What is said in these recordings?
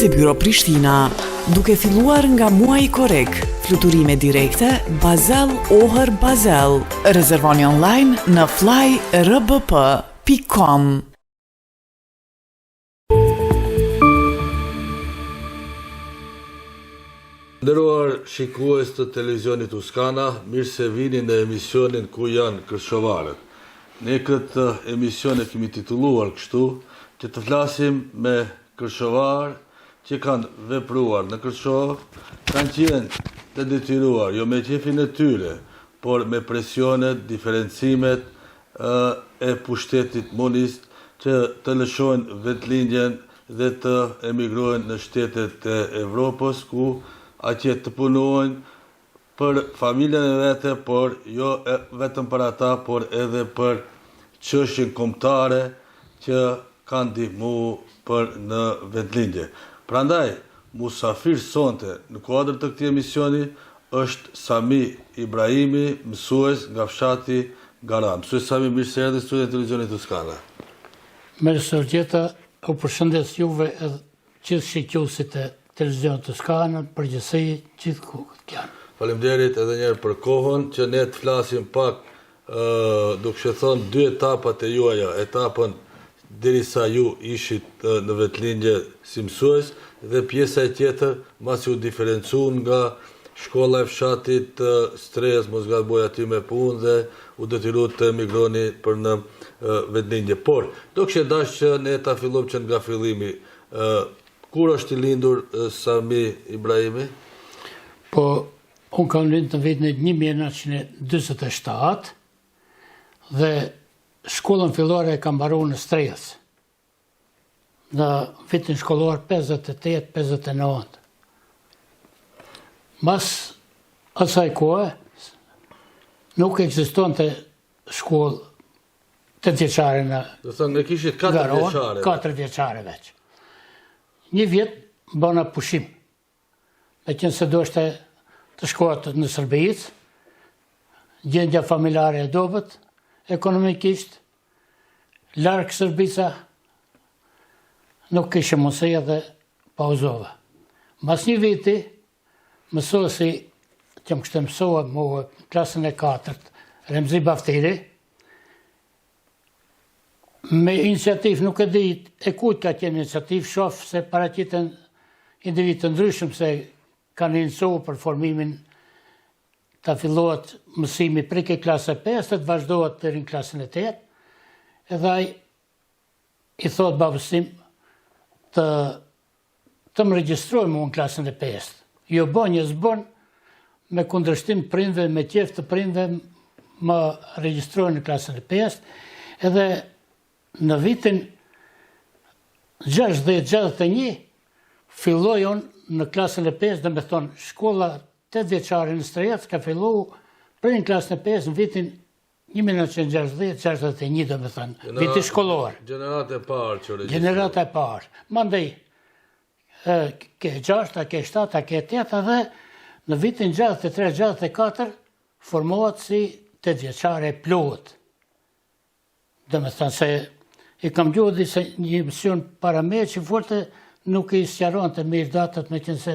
Servise Byro Prishtina, duke filluar nga muaji korrek, fluturime direkte, Bazel Ohër Bazel. Rezervoni online në flyrbp.com. Nderuar shikues të televizionit Tuskana, mirë se vini në emisionin ku janë kërçovarët. Ne këtë emision e kemi titulluar kështu, që të flasim me kërçovarë që kanë vepruar në Kërçovë, kanë qenë të detyruar, jo me qefin e tyre, por me presionet, diferencimet e pushtetit monist që të lëshojnë vetëlindjen dhe të emigrojnë në shtetet e Evropës, ku atje të punojnë për familjen e vete, por jo vetëm për ata, por edhe për çështjen kombëtare që kanë ndihmu për në vetëlindje. Prandaj, musafir sonte në kuadër të këtij emisioni është Sami Ibrahimi, mësues nga fshati Garam. Mësues Sami, mirë se erdhe në studion e televizionit Tuskana. Mirë se erdhët, u përshëndes juve edhe gjithë shikuesit e televizionit Tuskana, përgjithësi gjithë ku janë. Faleminderit edhe njerë për kohën që ne të flasim pak duke thënë dy etapat e juaja, etapën derisa ju ishit në vetëlindje si mësues dhe pjesa e tjetër masi u diferencun nga shkolla e fshatit Stres, mos gaboj aty me punë dhe u detyru të emigroni për në vetëlindje. Por, do kështë dash që ne ta fillojmë që nga fillimi, kur është i lindur Sami Ibrahimi? Po, unë kam lindur në vitin e 1947 dhe shkollën fillore e kam mbaruar në Strehës. Në vitin shkollor 58-59. Mas asaj kohë nuk ekzistonte shkollë 8 vjeçare në Garonë. Do thënë ne kishit 4 vjeçare. 4 vjeçare veç. Një vjet bëna pushim. Me qenë se doshte të shkohet në Shërbëjicë, gjendja familjare e dobët, ekonomikisht, larg Shërbëjica, nuk kishe mundësia dhe pauzova. Mas një viti, mësuesi që më kështë mësua në klasën e 4, Remzi Baftiri, me iniciativ, nuk e di e kujt ka qenë iniciativ, shof se paraqiten individ të ndryshëm se kanë iniciuar për formimin ta fillohet mësimi prej klasë 5, të vazhdohet deri në klasën e 8, edhe ai i thot babës tim të më regjistroj mua në klasën e 5. Jo bën, jo s'bën, me kundërshtim prindve, me qef të prindve, më regjistroj në klasën e 5, edhe në vitin 60-61 filloj unë në klasën e 5, dhe me thonë, shkolla 8 vjeçare në Strehës ka fillu për në klasën e 5 në vitin 1960-61, dhe me thonë, viti shkollor. Gjenerata e parë që regjistrohet. Gjenerata e parë. Mandej, ke 6, ke 7, ke 8, dhe në vitin 63-64 formohet si 8 vjeçare plot. Dhe me thonë se i kam gjuhë se një mision para me që forte nuk i sqaron të mirë datët me qenë se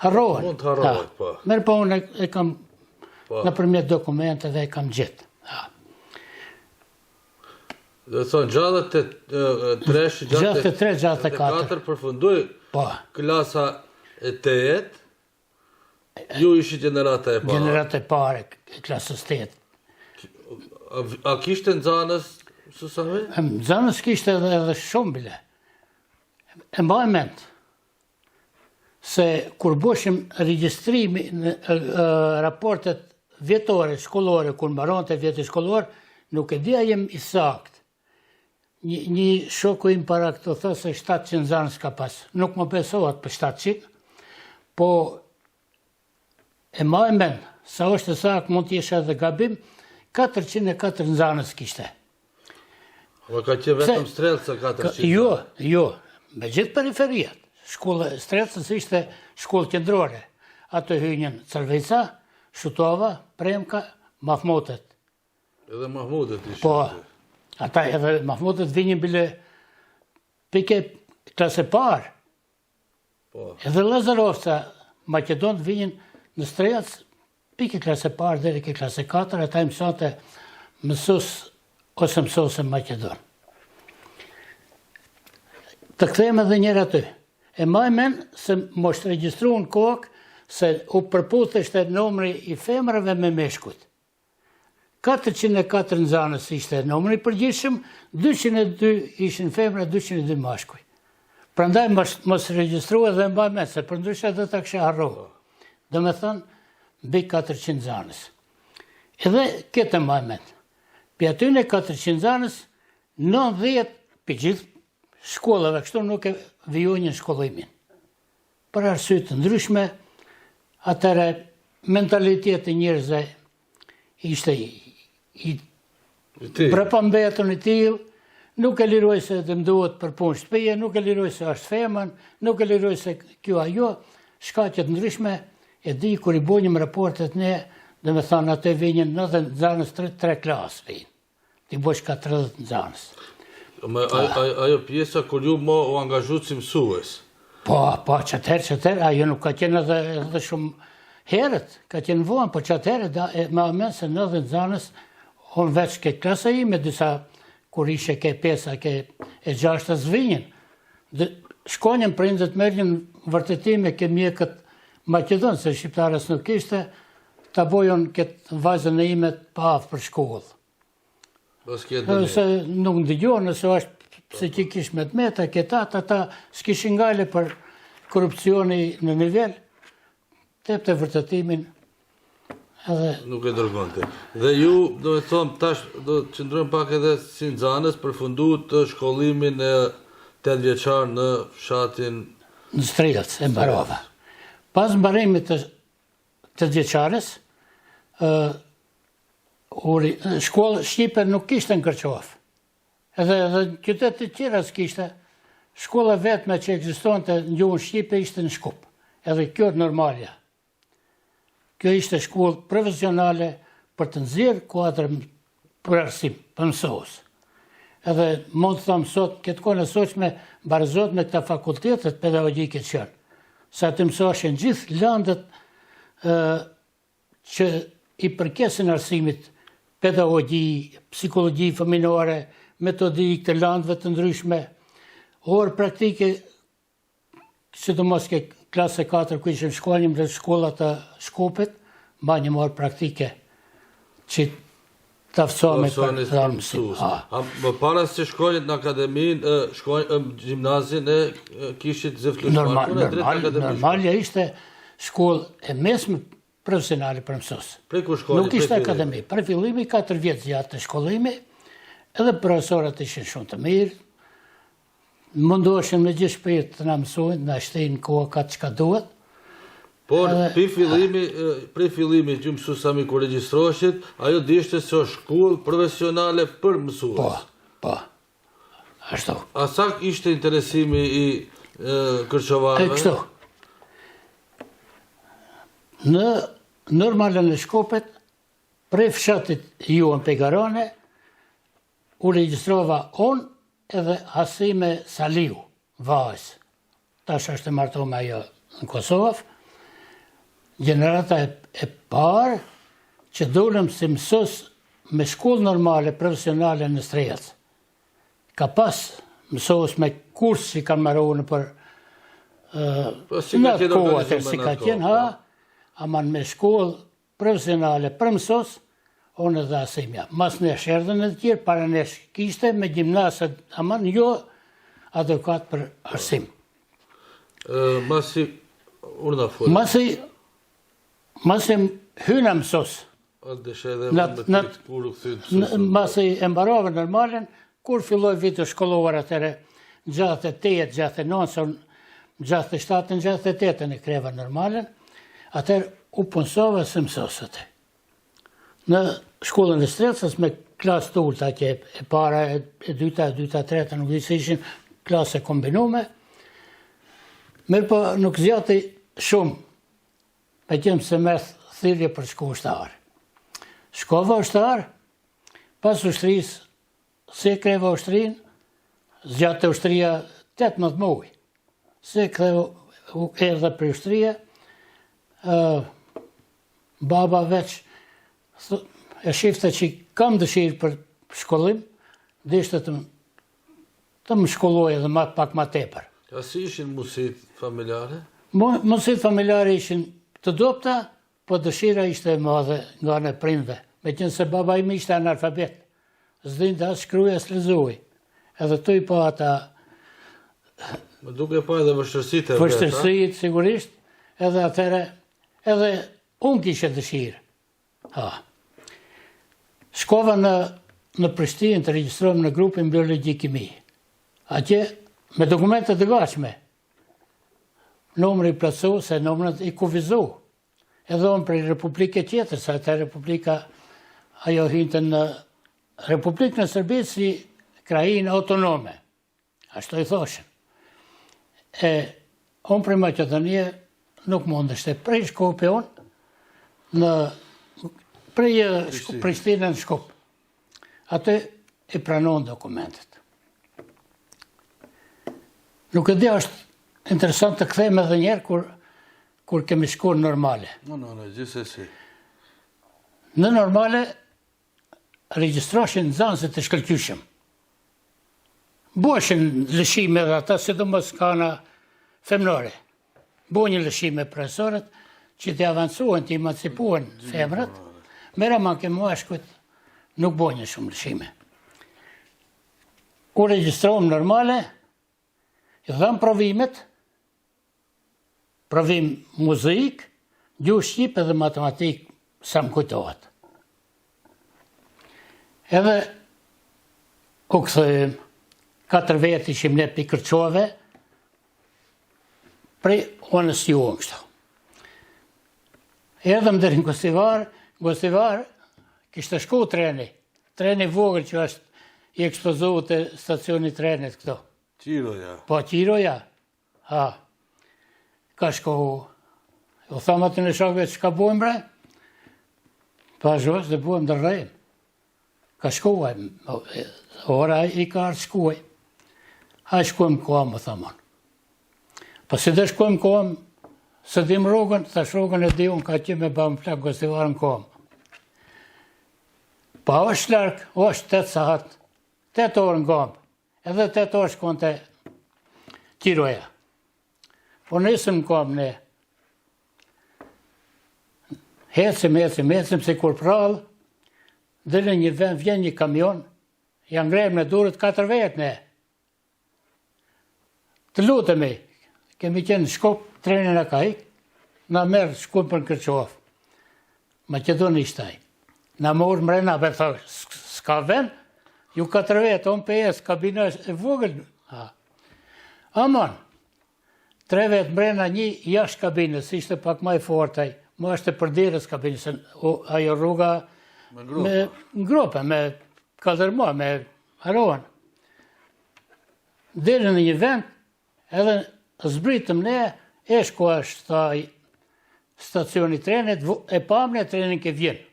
harrohen. Mund të harrohet, po. Merë po unë e kam në përmjet dokumente dhe e kam gjithë. Dhe thonë, 63-64 përfundoj klasa e 8, ju ishi gjenerata e parë. Gjenerata e parë e klasës 8. A kishte nxanës, Susame? Nxanës kishte edhe shumë bile. E mbaj mend se kur boshim regjistrimi në raportet vjetore, shkollore, kur mbaronte vjeti shkollor, nuk e dija jem i sakt. Një shoku im para këto thë se 700 nxanës ka pas. Nuk më besohet për 700, po e mbaj mend, sa është e sakt mund t'jeshe edhe gabim, 404 nxanës kishte. Po ka qenë vetëm Strelca 400? Jo, me gjithë periferiat. Shkolla e Strelcës ishte shkollë qendrore. Ato hynjën Cërvica, Shutova, Premka, Mahmutet. Edhe Mahmutet ishte. Po, ata edhe Mahmutet vinjën bile pike klasë parë. Po. Edhe Lazarovca, Makedon vinin në Strelec, pike klase parë deri ke klase 4, ata i mësonte mësus ose mësose Makedon. Të kthejmë edhe njërë aty. E majmen se mos regjistru në kokë se u përputheshte numri i femrave me meshkut. 404 nxanës ishte numri i përgjithshëm, 202 ishin femra, 202 mashkuj. Prandaj mos regjistru edhe mbaj me, se për ndryshe edhe ta kësha harrohë. Do me thënë, mbi 400 nxanës. Edhe këtë mbaj me. Për atyne 400 nxanës, 90 për gjithë shkollave, kështu nuk e vijojnë shkollimin. Për arsye të ndryshme, atëre mentaliteti njerëzve ishte i prapambetën i tillë, nuk e liroj se të mduhet për punë shtëpie, nuk e liroj se është femën, nuk e liroj se kjo ajo, shkaqe të ndryshme, e di kur i bojnjëm raportet ne, dhe me thanë atë vinjën 90 nxanës 3 klasë vinë. Ti bojsh 40 nxanës. Ajo pjesa kur ju mo u angazhut si mësues. Po, qëtëherë, ajo nuk ka qenë edhe shumë herët, ka qenë vonë, po qëtëherë, me amen se 90 nxanës, unë veç ke klasa i me disa, kur ishe ke 5, ke e 6 zvinjën. Shkonjën prindët merjën vërtetime ke mjekët Makedon, se shqiptarës nuk ishte, ta bojon këtë vajzën e imet pa avë për shkollë. Se nuk ndigjohë, nëse është se që kish me të meta, këta, ata s'kishin ngale për korupcioni në nivel, tep të vërtetimin. Nuk e dërgonte. Dhe ju, do me thomë, tash, do të qëndrojmë pak edhe si nxanës, përfundu të shkollimin e 8 vjeçar në fshatin... Në Strelec, e mbarova. Pas mbarimit të 8 vjeçares, shkollë Shqipe nuk kishte në Kërqov. Edhe qytetet të tjera s'kishte. Shkolla vetme që ekzistonte në gjuhën Shqipe ishte në Shkup. Edhe kjo normalja. Kjo ishte shkollë profesionale për të nxjerrë kuadër për arsim, për mësues. Edhe mund të thamë sot, këtë kohë në sotshme barazot me këta fakultetet pedagogjike që janë. Sa të mësoshin gjithë landet që i përkesin arsimit, pedagogji, psikologji fëminore, metodik të landëve të ndryshme, orë praktike, që të mos ke klase 4, ku ishëm shkollim dhe shkollat të Shkupit, banjëm orë praktike, që të aftësome për të mësim. Më para se shkollit në akademin, gjimnazin e kishit zëflushmarë? Normalja ishte shkollë e mesme profesionale për mësus. Nuk ishte akademi. Për fillimi 4 vjetë gjatë të shkollimi, edhe profesorat ishin shumë të mirë, mundoheshin me gjithë shpirt të na mësojnë, na shtejnë koha ka çka duhet. Por, prej fillimi që mësusami kur regjistroheshit, ajo dishte se është shkollë profesionale për mësues. Po, ashtu. A sa ishte interesimi i kërçovarëve? Kështu. Në normalën e Shkupit, prej fshatit juën Pegarone, u regjistrova unë edhe Hasime Saliu, vajzë. Tash është e martuar me ajo në Kosovë. Gjenerata e parë që dolëm si mësues me shkollë normale, profesionale në Strelec. Ka pas mësues me kurs që kanë marrë për në kohë, si ka qenë, aman me shkollë profesionale për mësues, unë edhe Asimja. Mas nesh erdhën e të tjerë, para nesh kishte me gjimnasët, aman jo adekat për arsim. Masi urna folë? Masi hyna mësues. Masi e mbarove normalen, kur filloj vitë shkollor atëre, gjatë 8, gjatë 9, gjatë 7, gjatë 8 e kreva normalen, atër u punësova se mësuesët. Në shkollën e Strecës me klasë të ulta, që e para, e dyta, treta, nuk disë ishin klasë kombinume, mirë po nuk zjati shumë, me qenë se mërë thirrje për shku ushtarë. Shkova ushtarë, pas ushtrisë, se kreva ushtrinë, zgjatë ushtria 18 muaj. Se kreva erdha për ushtria, baba veç e shifte që kam dëshirë për shkollim, dhe ishte të më shkolloj edhe pak ma tepër. A si ishin mundësit familjare? Mundësit familjare ishin të dopta, po dëshira ishte e madhe nga në prindve. Me qenë se baba imi ishte analfabet. Zdinte as shkruaj as lexuaj. Edhe tu i pa ata Më duke pa edhe vështërsitë e vetë. vështërsitë sigurisht, edhe atëre, edhe unë kishe dëshirë. Shkova në Prishtinë të regjistrojmë në grupin biologji kimi. Atje me dokumentet e gatshme. Numri i plotsu, se numrat i kufizu. Edhe unë për Republike tjetër, sa të Republika ajo hinte në Republikën e Serbisë si krajinë autonome. Ashtu i thoshin. Unë për Maqedonie nuk mundeshte prej Shkopi unë, prej Prishtinën në Shkup. Atë i pranon dokumentet. Nuk e di është interesant të kthejmë edhe njerë kur kemi shkuar normale. Në gjithsesi. Në normale, registroshin nxënësit të shkëlqyshëm. Boshin lëshime dhe ata, sidomos kana femnore. Bo një lëshime profesorët që të avancuan, të emancipuen femrat, mera ma ke muashkut nuk bo një shumë lëshime. U registrohem normale, i dham provimet, provim muzik, gjuhë shqip edhe matematik sa më kujtohet. Edhe u këthëm, 4 vetë ishim ne për Kërçove, prej onës juën kështu. Erdhëm deri në Gostivar, kishte shku treni vogël që është i ekspozohu të stacioni trenit këto. Qiroja. Po, Qiroja. Ka shkohu. U thamë atë në shokve që ka bojmë bre? Pa zhos dhe bojmë dhe rrejmë. Ka shkuaj. Ora i ka arë shkuaj. Ha shkuajmë kohë, më thamon. Po si dhe shkuajmë kohë, së dim rrugën, thash rrugën e di unë ka që me bëmë plak Gostivar në kohë. Pa është larkë, është 8 sahat, 8 orë në gomë. Edhe 8 orë shkon të Qiroja. Po nesëm në kom ne. Hecim, se kur prallë, dhe në një vend vjen një kamion, janë ngrejmë në durët 4 vetë ne. Të lutemi, kemi qenë në Shkup, trenin e ka ik, na merë Shkup për në Kërçov. Maqedonisht taj. Na morë mrena, për thë, s'ka vend, ju 4 vetë, unë PS, kabina e vogël. Aman, 3 vetë mrena një jashtë kabinës, ishte pak maj fortaj, më është e përdirës kabinës, ajo rruga me grope, me kalderma, me harohen. Dhe në një vend, edhe zbritëm ne, eshko është taj stacioni trenit, e pamën e trenin ke vjenë.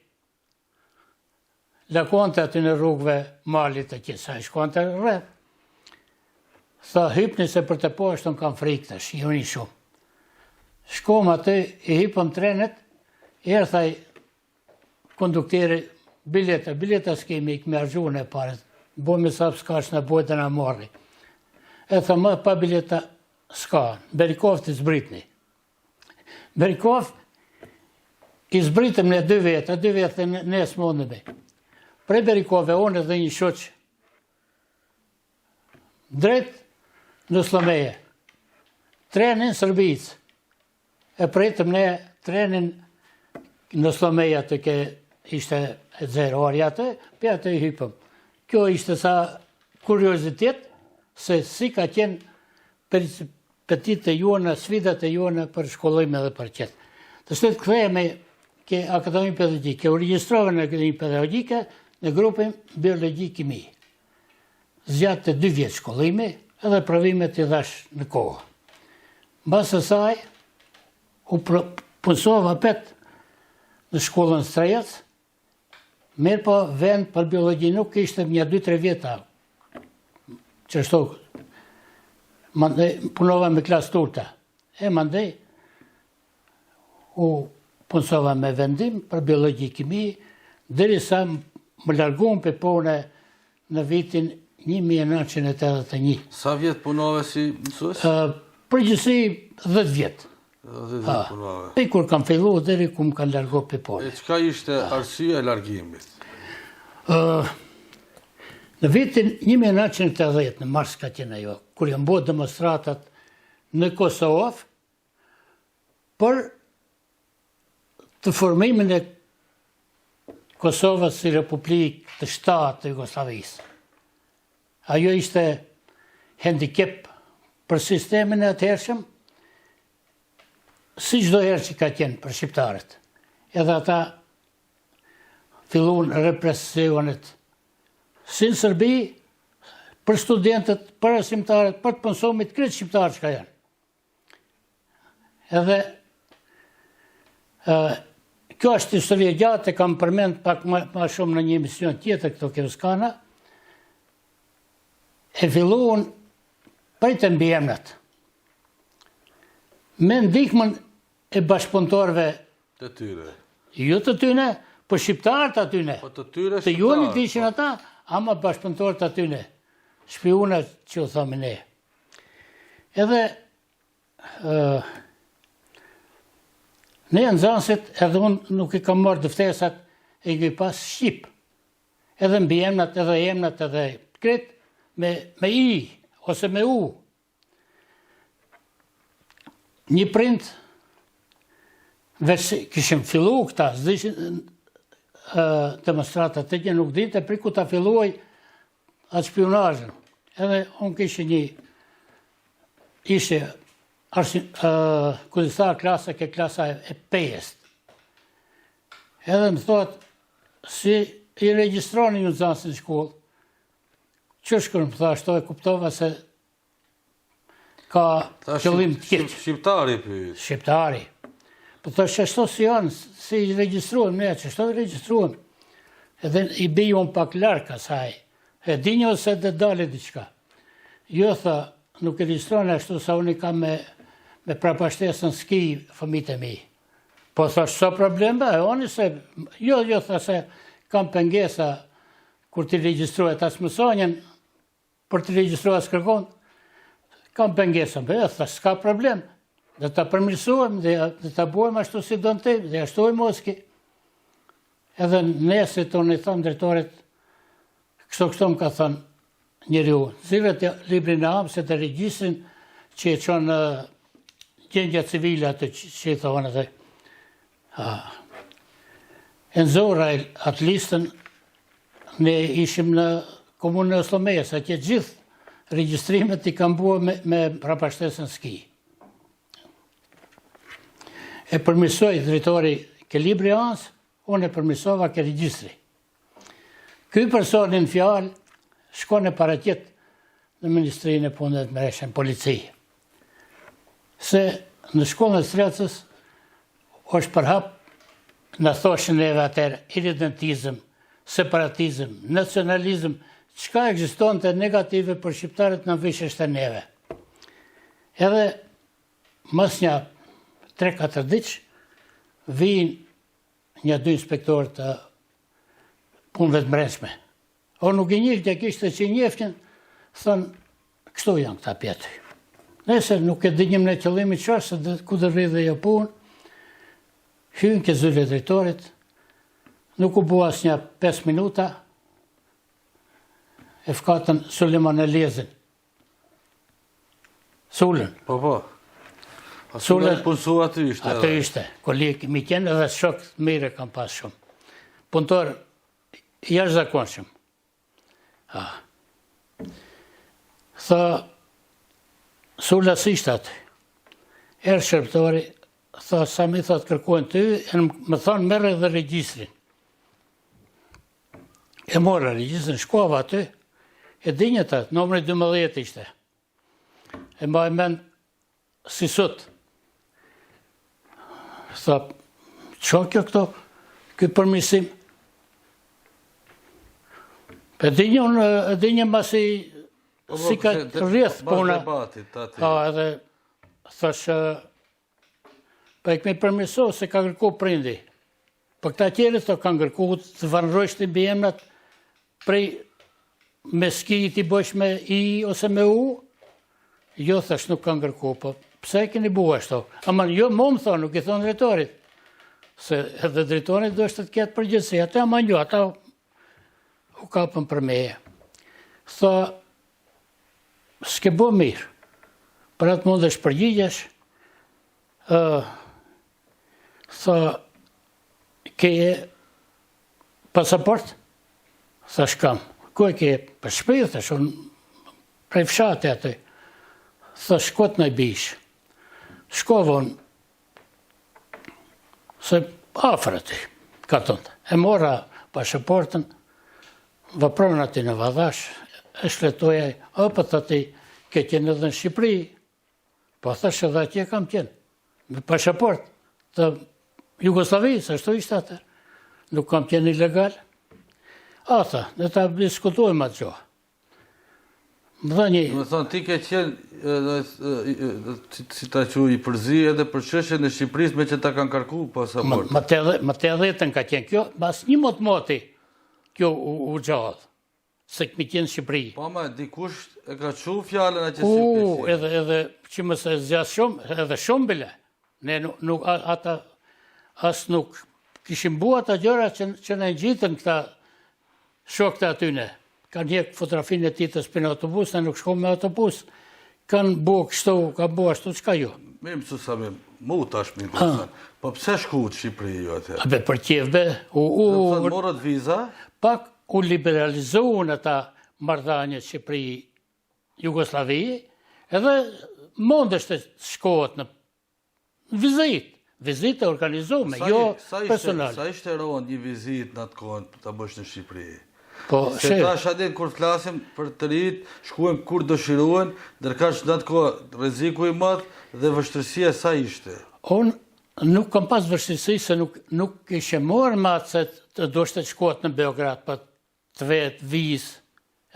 Lakonte aty në rrugëve malit e qësa, i shkonte rreth. Tha, hypni se për të poshtën kam frikë të shihoni shumë. Shkom aty, i hypëm trenet, erthaj kondukteri, bileta s'kemi, i këmi argjune e paret, bojme sa s'kash në bojtë në morri. E tha, më pa bileta s'ka, Berikov të zbritni. Berikov, i zbritëm në 2 vetë ne s'mondë me. Prej Berikove, unë edhe një shoqë, drejt në Slomeje, trenin Sërbic, e prejtëm ne trenin në Slomeje atë ke ishte e 0 orë atë, për atë i hypëm. Kjo ishte sa kuriozitet, se si ka qenë petit e juana, sfidat e juana për shkollime dhe për qëtë. Të shtetë këthejme ke Akademi Pedagogike, u registrove në Akademi Pedagogike, në grupin biologji kimi. Zjatë të 2 vjetë shkollimi, edhe provimet i dhash në kohë. Basë saj, u punësova pet në shkollën Strejec, mirë po vend për biologji nuk ishte një 2-3 vjeta. Qështu, punova me klasë turta. E mandej, u punësova me vendim për biologi kimi, derisa më larguam për pune në vitin 1981. Sa vjet punove si mësues? Përgjithësi 10 vjet. 10 vjet punove. E kur kam fillu, deri ku më kanë largu për pune. E çka ishte arsyeja e largimit? Në vitin 1980, në mars ka qenë ajo, kur janë bërë demonstratat në Kosovë për të formimin e Kosovës si Republikë të shtatë të Jugoslavisë. Ajo ishte handicap për sistemin e atëhershëm, si çdo herë që ka qenë për shqiptarët. Edhe ata filluan represionet si në Serbi, për studentët, për arsimtarët, për të punësomit, krejt shqiptarët që ka janë. Edhe kjo është historie gjatë, e kam përmend pak ma shumë në një emision tjetër këto Keuskana, e filluan prej të mbiemrat. Me ndihmën e bashkëpunëtorëve Të tyre. jo të tyne, për shqiptarët atyne. Po të tyre Të jonit ishin ata, ama bashkëpunëtorët atyne. Shpiuna që u thëmë ne. Edhe ne nxënësit, edhe unë nuk i kam marrë dëftesat e ngi pas Shqip. Edhe mbiemrat, edhe emrat, edhe kret me i, ose me u. Një prind, veç kishim fillu këta, s'dishin demonstratat të që nuk dite, pri ku ta filluaj atë shpionazhin. Edhe unë kishe ishe kudisar klasa ke klasa e 5. Edhe më thot, si i registroni një nxënës në shkollë, që shkërë më tha, shto e kuptova se ka qëllim të keq. Shqiptari pyet. Shqiptari. Po të shështo si janë, si i registruem ne, qështo i registruem. Edhe i bijom pak larkë asaj. E di një ose dhe dale diqka. Jo, tha, nuk i registrojnë ashtu sa unë i kam me prapashtesën ski fëmijët e mi. Po thash, sa problem be, oni se, jo, tha se kam pengesa kur t'i registruet as mësonjen, për t'i registruet as kërkon, kam pengesa, be, tha, s'ka problem. Dhe ta përmirësojmë, dhe ta bojmë ashtu si do në tem, dhe ashtu i moski. Edhe nesit unë i thëmë drejtorit, kështu më ka thënë njëri u, zirët librin e amë, se të regjistrin që e qonë gjendja civile atë që i thonë atë. E nëzora atë listën, ne ishim në komunën e Oslomejes, a që gjithë regjistrimet i kam bua me prapashtesën ski. E përmirësoj drejtori ke libri ansë, unë e përmirësova ke regjistri. Ky personin fjalë shkon e paraqet në Ministrinë e Punëve të Mëreshme, polici. Se në shkollën e Strecës është përhap, në thoshin neve atër, iridentizëm, separatizëm, nacionalizëm, çka ekziston të negative për shqiptarët në vishështë e neve. Edhe mas një 3-4 ditë vinë një 2 inspektorë të punëve të mëreshme. O nuk i njëftë, e kishtë që i njëftën, thënë, kështu janë këta pjetëj. Nese nuk e dinjëm në qëllimi qërë, se ku dhe rridhe jo punë, hynë ke zyre drejtorit, nuk u bua as një 5 minuta, e fkatën Suleman e Lezin. Sulën. Po. Sulën punësu aty ishte. Aty ishte, kolik mi qenë edhe shok mire kam pas shumë. Punëtor, jashtë zakonshëm. Tha, Sula si ishte aty. Erë shërptori, tha, sa mi thot kërkojnë ty, e më thonë merë edhe regjistrin. E mora regjistrin, shkova aty, e dinjët atë, nëmëri 12 ishte. E mbaj men si sot. Tha, që kjo këto, kjo përmisim? Për dinjë masi si ka rrëth puna. Edhe thash, pa e kemi përmirësu se ka kërku prindi. Për këta tjerë të kanë kërku të vanrojsh të bjemnat prej me ski ti bësh me i ose me u, jo thash nuk kanë kërku, po pse e keni bua ashtu? Ama jo më thonë, nuk i thonë drejtorit, se edhe drejtorit do është të ketë përgjithësi, ata ama jo, ata u kapën për meje. Tha, s'ke bo mirë, për atë mund është përgjigjesh, tha, ke pasaport? Tha, shkam. Ku e ke për shpejë, thash, unë prej fshate atë. Tha, shkot në bish. Shkovon, se afrë aty, ka tëndë. E mora pasaportën, vëprona ti në Vadash, e shletojaj, për të ti, ke qenë edhe në Shqipëri, po thash edhe atje kam qenë, me pasaport të Jugoslavisë, ashtu ishte atë, nuk kam qenë ilegal. Tha, ne ta diskutojmë atë gjohë. Më dhe një... Më thonë, ti ke qenë, si ta që i përzi edhe për çështjen e Shqipërisë me që ta kanë karku pasaport. Më të edhetën ka qenë kjo, mas një moti kjo u gjallë, se këmi qenë Shqipëri. Po ma, dikush e ka që fjallën a që si përzi. Edhe që më se zjasë shumë, edhe shumë bile. Ne nuk, ata, asë nuk kishim bua ata gjëra që ne gjitën këta shokët atyne. Kanë hjek fotografinë e titës për në autobus, ne nuk shkojmë me autobus. Kanë bua kështu, ka bua ashtu, qka jo? Mirë mësu sa me mu tash më interesant. Po pse shku të Shqipëri jo atëherë? Abe për qevbe, morët viza? Pak u liberalizohen ata marrëdhëniet Shqipëri-Jugoslavi, edhe mundesht të shkohet në vizitë e organizume, jo personale. Sa ishte rënd një vizitë në atë kohën të bësh në Shqipëri? Se tash adin kur flasim për të rinjt, shkuem kur dëshiruan, ndërkaq në atë kohë rreziku i madh dhe vështirësia sa ishte. Unë nuk kam pas vështirësi se nuk ishe morë me atë se të doshte të shkohet në Beograd, për të vetë vizë.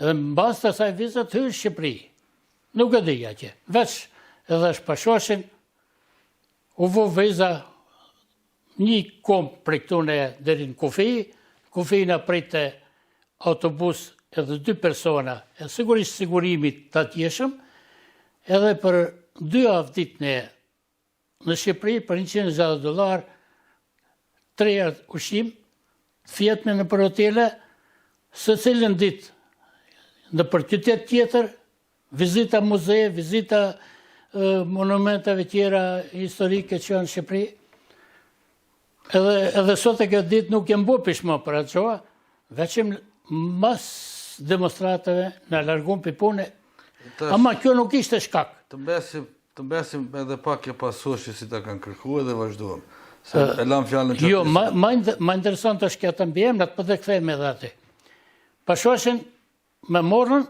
Edhe në bazë të asaj vizë të hyrë Shqipëri. Nuk e dija që. Veç edhe shpashoshin, u vo viza një kom për këtune deri në Kufi, Kufi në prite autobus edhe 2 persona, e sigurisht sigurimit të atjeshëm, edhe për 2 avdit në Shqipëri, për $160, 3 herë ushqim, fjetme në për hotele, se cilën dit në për qytet tjetër, vizita muze, vizita monumentave tjera historike që janë në Shqipëri. Edhe sot e këtë dit nuk jem bu pishmo për atë qoa, veçim mas demonstratave në largun për pune. Ama kjo nuk ishte shkak. Të mbesim edhe pak e pasoshi si ta kanë kërku edhe vazhdojmë. Se e lam fjallën që jo, ma interesant është kjo të mbjemnat, për dhe këthejmë edhe ati. Pashoshin me morën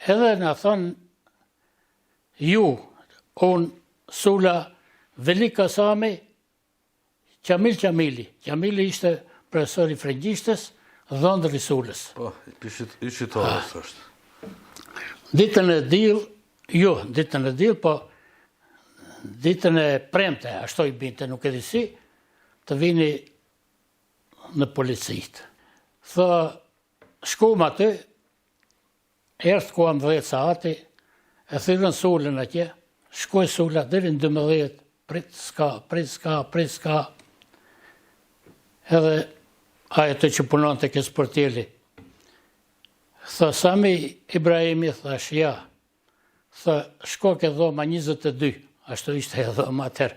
edhe në thonë ju, unë, Sula, Veli Kasami, Qamili. Qamili ishte profesor i frëngjishtës, dhëndër i Sulës. Po, i shqitorës është. Ditën e dil, po ditën e premte, ashtu i binte, nuk e disi, të vini në policit. Thë, shkum aty, ertë kuam 10 saati, e thyrën Sulën atje, shkoj Sula, deri në 12, prit s'ka, edhe aje të që punon të kësë sportili. Thë, Sami Ibrahimi, thash, ja, thë, shko ke dhoma 22, ashtu ishte e dhoma atër.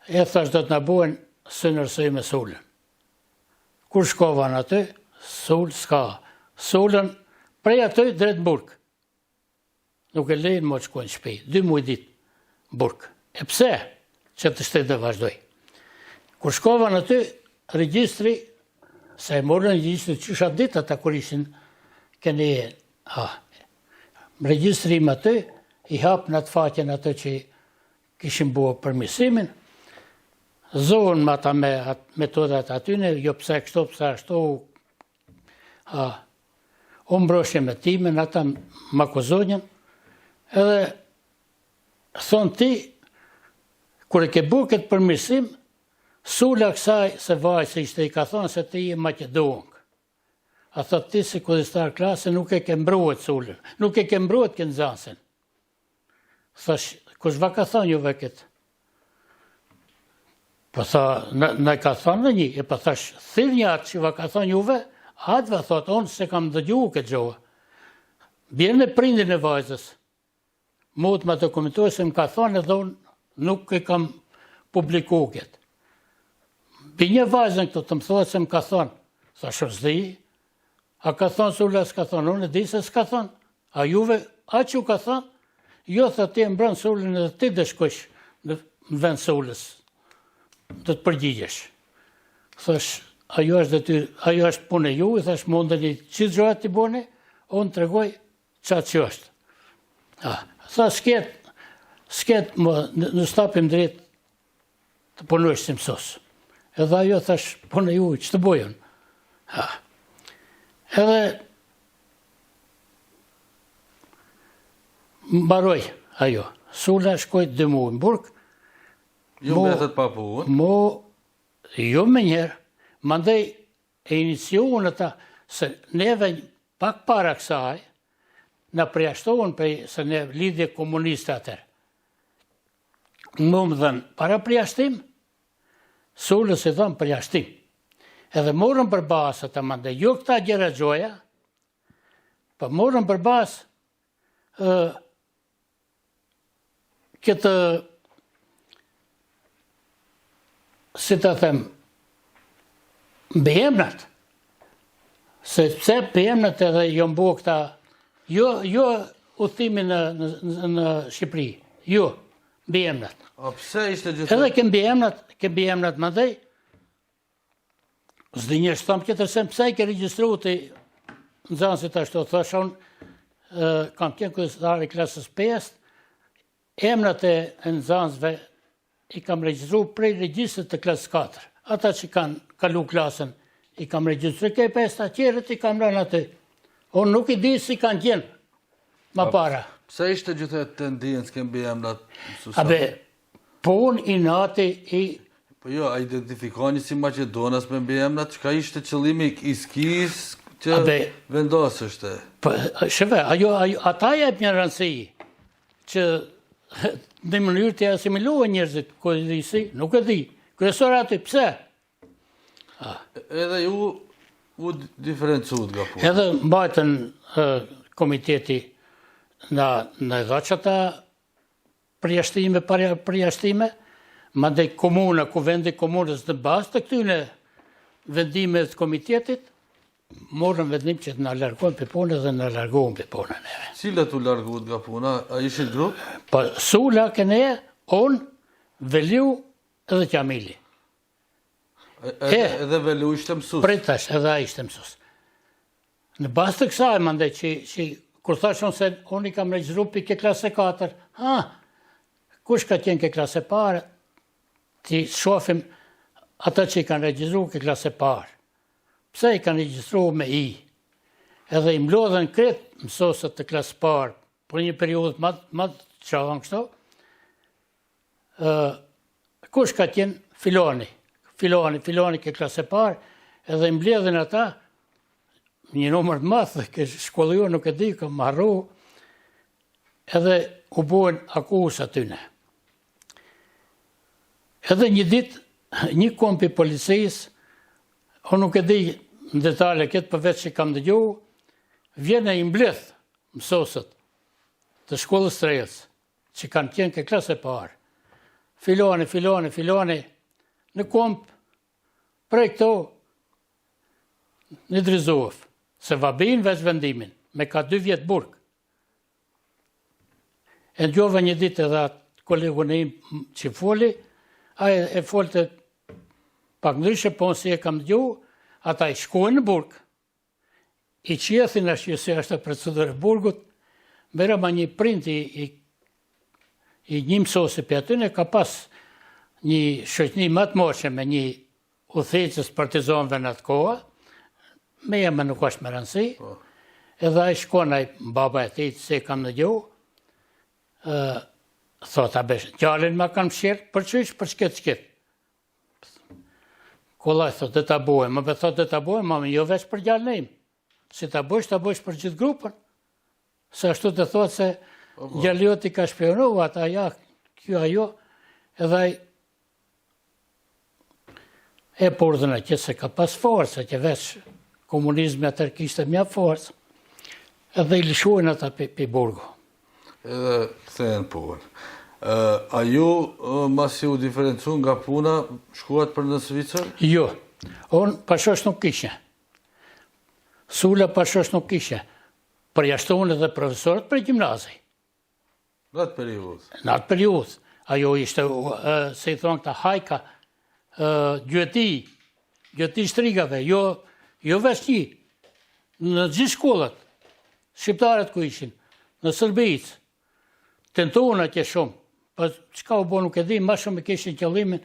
E thash, do të në buen së nërsoj me Sulën. Kur shkova në aty, Sulë s'ka. Sulën, prej aty, drejt Burg. Nuk e lejnë mo të shkojnë shpej, 2 muaj dit, Burg. E pse që të shtetë dhe vazhdoj? Kur shkova në aty, regjistri, se e morën regjistri qysha ditë ata kur ishin keni regjistri më aty, i hapë në atë faqen atë që kishin bua përmisimin, zohën më ata me metodat atyne, jo pse kështu, pse ashtu, u mbroshje me timen, ata më akuzonjën, edhe thonë ti, Kur e ke bu këtë përmirësim, Sula kësaj se vaj se ishte i ka thonë se ti je Maqedonk. A thot ti si kudistar klase nuk e ke mbruhet Sulën, nuk e ke mbruhet këtë nxansin. Thash, kush va ka thonë juve këtë? Po tha, në ka thonë në një, e po thash, thirr një atë që va ka thonë juve, atë va thot, onë se kam dëgju këtë gjohë. Bjerë në prindin e vajzës. Mu të më dokumentuar se më ka thonë edhe unë nuk e kam publiku këtë. Për një vajzën këto të më thotë se më ka thonë, thash o s'di, a ka thonë Sula s'ka thonë, unë e di se s'ka thonë, a juve, a që ka thonë, jo thë ti e mbronë Sulën edhe ti dhe shkosh në vend Sulës, dhe të përgjigjesh. Thash, ajo është punë e ju, i thash mundeni që gjojat t'i bone, unë të regoj qatë që është. Thash, s'ket më në stapim drejt të punuesh si mësos. Edhe ajo thash, punë e ju, që të bojën? Edhe mbaroj ajo. Sula shkoj 2 muaj në burg. Ju mbetet pa punë? Jo me njerë. Mandej e iniciuën ata se neve pak para kësaj në përjashtohen se ne lidhje komuniste atër. Më dhenë para përjashtim, Sulës i dhëmë përjashtim. Edhe morën për basë ata mandej, jo këta gjera gjoja, pa morën për basë këtë, si të them, mbihemnat. Se pse mbihemnat edhe jo mbu këta, jo udhëtimin në Shqipëri, jo mbihemnat. A pse ishte gjithë? Edhe ke mbihemnat mandej, s'di njështë thamë këtër se pse i ke registru të nxanësit ashtu, thashon, kam qenë kujdestar i klasës 5, emrat e nxanësve i kam registru prej regjistrit të klasës 4. Ata që kanë kalu klasën i kam registru, ke 5 të tjerët i kam rënë aty. Unë nuk i di si kanë qenë ma para. Pse ishte gjithë të ndijen s'ke mbi emrat? Abe, pun i nati i... Po jo, a identifikoni si Maqedonas me mbi emrat, çka ishte qëllimi i skis që vendosështe? Shëve, ata jep një rëndësi që në mënyrë të asimiluar njerëzit, kodisi, nuk e di. Kryesor aty, pse? Edhe ju u diferencuat nga punë. Edhe mbajtën komiteti në dhaqata përjashtime, mandej komuna, ku vendi komunës në bazë të këtyne vendime të komitetit, morën vendim që të në largojnë për punë dhe në largojnë për punë neve. Cilat u larguat nga puna? A ishin grup? Po, Sula këne, unë, Veliu edhe Qamili. Edhe Veliu ishte mësus? Pritash, edhe a ishte mësus. Në bazë të kësaj, mandej, që kur thashon se unë i kam regjistru për ke klase 4, kush ka qenë ke klase parë, ti shofim ata që i kanë regjistru ke klase parë. Pse i kanë regjistru me i? Edhe i mlodhen kretë mësosët të klasë parë, për një periudhët më të qahën kështu, kush ka qenë filoni ke klase parë, edhe i mbledhen ata, një numër të madh, ke shkollë nuk e di, kam marru, edhe u buen akusë atyne. Edhe një ditë, një kompi policisë, unë nuk e di në detale këtë përveç që kam dëgju, vjene i mbledh mësosët të shkollës Strelës, që kanë qenë ke klasë parë. Filoni, në komp, prej këto, në Drizov, se vabin veç vendimin, me ka 2 vjetë burg. E ndjova një ditë edhe atë kolegun e im që foli, a e folte pak ndryshe, po si e kam dëgju, ata i shkojnë në burg, i qjethin ashtë se është procedurë e burgut, bera ma një print i një mësosi për atyne, ka pas një shoqni më të moshe me një udhëheqës partizanëve në atë koha, me jeme nuk është me rëndësi, edhe a i shkon, a i baba e ti, se kam në gjohë, thot a besh, gjallin ma kanë fshirë, për qysh, për shket. Kollaj, thot, dhe ta bojë, më thot, dhe ta bojë, ma jo veç për gjallin im. Si ta bojsh për gjithë grupën. Se ashtu të thot se gjallëjoti ka shpionu, ata ja, kjo ajo, edhe e pordhën a që se ka pas forës, që veç komunizmi atër kishte mja forës, edhe i lëshuën ata pi burgu. Edhe kthehen punë. A ju masi u diferencu nga puna, shkuat për në Zvicër? Jo, unë pashosh nuk kishe. Sula pashosh nuk kishe. Përjashtohen edhe profesorët për gjimnazi. Në atë periudhë? Në atë periudhë. Ajo ishte, se i thonë këta hajka, gjëti shtrigave, jo veç një. Në gjithë shkollat, shqiptarët ku ishin, në Sërbicë, tentohen atje shumë. Për qka u bo nuk e di, ma shumë e kishin qëllimin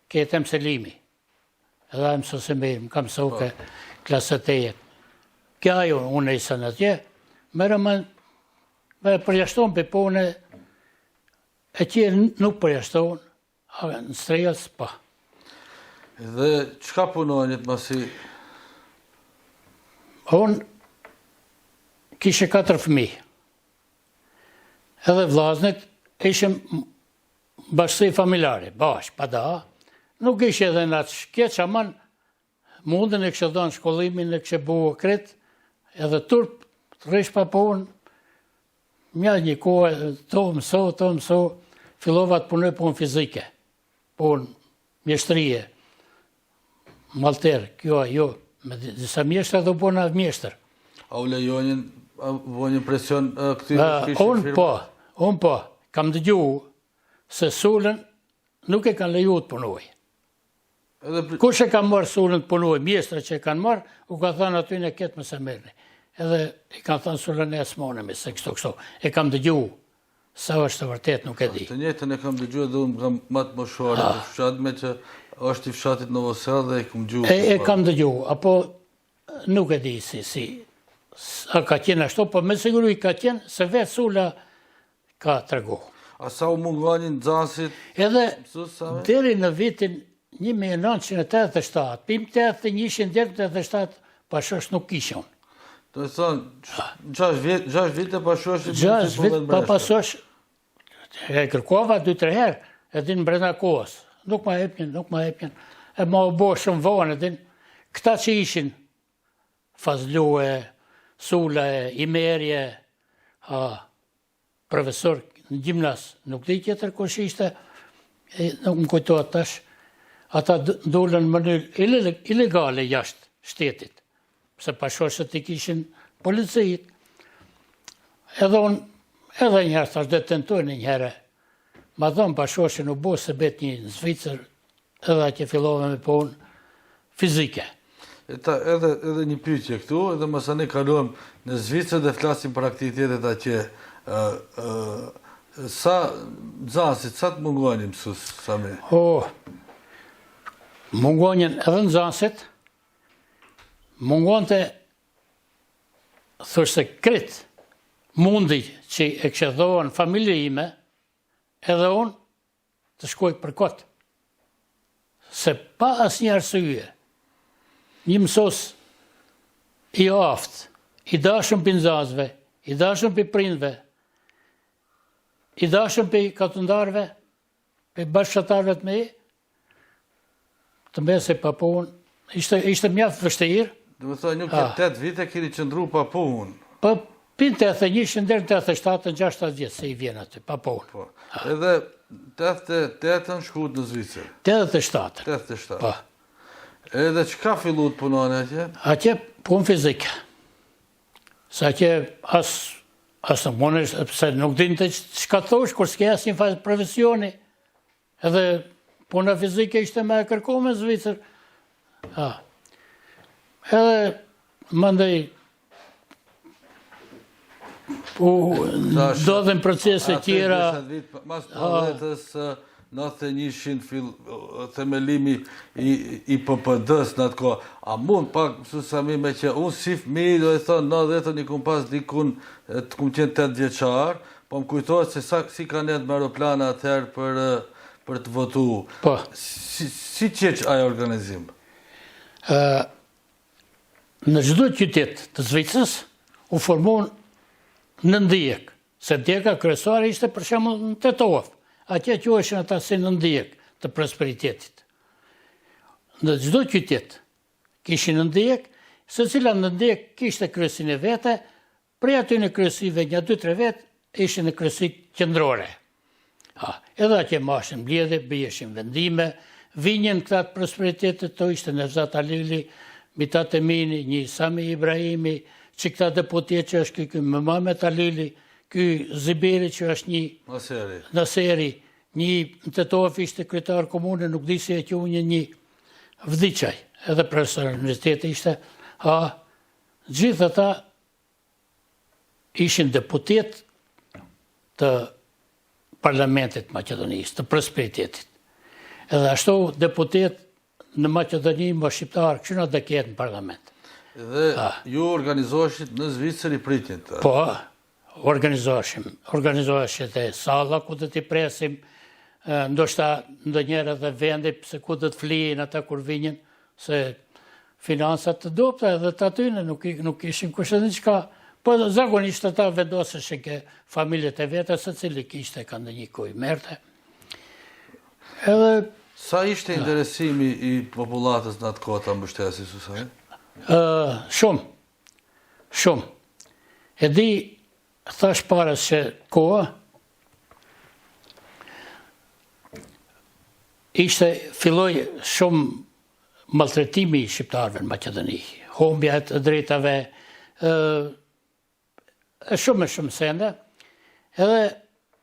ke të mëselimi. Edhe e mësose me më kam mësohu ke klasët e jetë. Kja jo, unë e isën atje, merë me përjashtohen për pone, e që nuk përjashtohen, në strejës, pa. Dhe qka punonjët masi? Unë kishe 4 fëmijë. Edhe vllaznit ishim bashkësi familjare, pa da. Nuk ishe edhe në atë shkeq, aman mundin e kështë dhënë shkollimin, e kështë buë kretë, edhe turp, të rish pa punë, mja një kohë, to mëso, fillova të punoj punë fizike, punë mjeshtrije, malter, kjo, me disa mjeshtra dhe u puna mjeshtër. A u lejonin, vojnë presion këtyre kishë firma? Unë po, kam dëgju se sulën nuk e kanë leju të punoj. Kush e ka marrë sulën të punoj, mjestra që e kanë marrë, u ka thënë aty në ketë më se mërni. Edhe i kanë thënë sulën e asmonemi, se kështu. E kam dëgju, sa është të vërtet nuk e di. Të njëjtën e kam dëgju edhe unë kam matë më shuarit të fshatme që është i fshatit Novosel dhe e kam dëgju. E kam dëgju, apo nuk e di si. A ka qenë ashtu, po me siguru i ka qenë se vetë sula ka të regu. A sa u mungonin nxënësit? Edhe deri në vitin 1987, pim 81 deri në 87, pashosh nuk kishon. Do të thonë, 6 vite pashosh... 6 vite pa pashosh, e kërkova 2-3 herë, edhe në brenda kohës. Nuk ma hepjen, e ma u bo shumë vonë, edhe këta që ishin, Fazlue, Sula, Imerje, profesor në gjimnas, nuk di tjetër kush ishte, nuk më kujtohet tash, ata dolën në mënyrë ilegale jashtë shtetit, se pashoshët i kishin policit. Edhe njëherë thash dhe tentojnë njëherë, ma dhëmë pashoshën u bo se bet një në Zvicër, edhe që fillove me punë fizike. Edhe një pyetje këtu, edhe mësa ne kaluam në Zvicër dhe flasim për aktivitetet atje, sa nxënësit, sa të mungonin mësus, sa me? Mungonin edhe nxënësit, mungon të thërse krit mundi që e këshedhohen familje ime, edhe unë të shkoj për kotë. Se pa asë një arsye, një mësos i aftë, i dashëm për nxënësve, i dashëm për prindve, i dashëm për katëndarve, për bashkëtarve të me, të mbese pa punë, ishte mjaftë vështirë. Dhe më thoi, nuk e 8 vite keni qëndru pa punë. Pa pin 81 deri në 87-60 vjetë se i vjen aty, pa punë. Edhe 88-ën shkut në Zvicër. 87. 87. Pa. Edhe qka fillu të punone atje? Atje punë fizike. Se atje asë në mune, se nuk din të qka thosh, kur s'ke asë një profesioni. Edhe puna fizike ishte me e kërku me Zvicër. Edhe mëndej do dhe në procese tjera. Mas përletës 91 themelimi i PPD-s në atë kohë. A mund pak, sami me që unë si fëmi, do e thonë, 90-ën i kum pas dikun të kum qenë 8 vjeqar, po më kujtohet se si kanë jetë me aeroplana atëherë për të votu. Po. Si qeq ajo organizim? Në çdo qytet të Zvicrës u formuan në ndjek, se ndjeka kryesore ishte për shembull në Tetov. Atje quheshin ata si në ndjek të prosperitetit. Në çdo qytet kishin në ndjek, secila në ndjek kishte kryesinë e vete, prej aty në kryesive një 2-3 vetë ishin në kryesi qendrore. Edhe atje mashin mbledhje, bëheshin vendime, vinjen këta të prosperitetit të ishte Nevzat Alili, Mitat Emini, një Sami Ibrahimi, që këta deputet që është ky Mehmet Alili, ky Ziberi që është një Naseri, një në Tetov ishte kryetar komune, nuk di si e quajnë një Vdiçaj, edhe profesor universiteti ishte. Gjithë ata ishin deputet të parlamentit Maqedonisë, të prosperitetit. Edhe ashtu deputet në Maqedoni më shqiptar, kështu dhe ketë në parlament. Dhe ju organizoheshit në Zvicër i pritin të? Po, organizoheshit e salla ku të t'i presim, ndoshta ndonjëherë edhe vendi se ku të flijin ata kur vinjen, se finansat të dopta edhe të atyne nuk ishin kushtet një qka, po zakonisht ata vendoseshin ke familjet e vete, se cili kishte ka ndonjë kuj merte. Edhe sa ishte interesimi i popullatës në atë kohë ta mbështesi Susaj? Shumë. E di, thash parës që kohë, filloi shumë maltretimi i shqiptarëve në Maqedoni, humbja e drejtave, shumë sende, edhe